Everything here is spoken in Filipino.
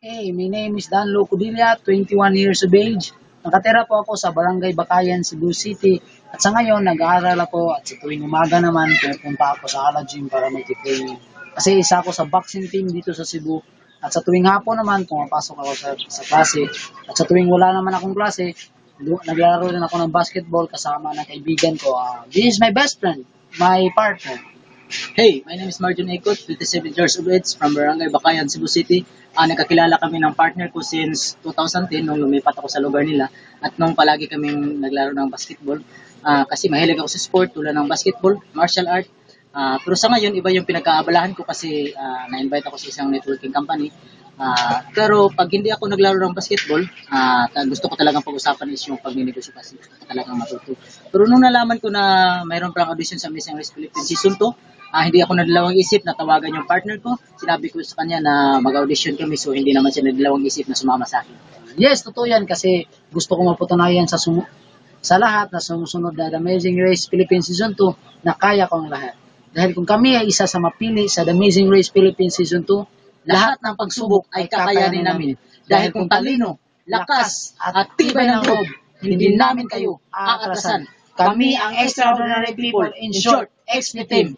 Hey, my name is Dan Locodilla, 21 years of age. Nakatira po ako sa Barangay Bakayan, Cebu City. At sa ngayon, nag-aaral ako at sa tuwing umaga naman, pupunta ako sa Ala Gym para mag-training. Kasi isa ako sa boxing team dito sa Cebu. At sa tuwing hapon naman, pumapasok ako sa klase. At sa tuwing wala naman akong klase, naglalaro din ako ng basketball kasama ng kaibigan ko. This is my best friend, my partner. Hey, my name is Martin Ecot, 27 years of age, from Barangay Bakayan, Cebu City. Nagkakilala kami ng partner ko since 2010 nung lumipat ako sa lugar nila at nung palagi kaming naglaro ng basketball. Kasi mahilig ako sa sport tulad ng basketball, martial art. Pero sa ngayon, iba yung pinagkaabalahan ko kasi na-invite ako sa isang networking company. Pero pag hindi ako naglaro ng basketball, gusto ko talagang pag-usapan is yung pagninegosyo kasi gusto ko talagang matuto. Pero nung nalaman ko na mayroon pang audition sa Miss English Philippines Season 2, hindi ako nadalawang isip na tawagan yung partner ko. Sinabi ko sa kanya na mag-audition kami so hindi naman siya nadalawang isip na sumama sa akin. Yes, totoo yan kasi gusto ko mapatunayan sa lahat na sumusunod na The Amazing Race Philippines Season 2 na kaya ko ang lahat. Dahil kung kami ay isa sa mapili sa The Amazing Race Philippines Season 2, lahat ng pagsubok ay kakayanin namin. Dahil kung talino, lakas at tibay ng loob, hindi namin kayo aatrasan. Kami ang extraordinary people, in short, XP Team.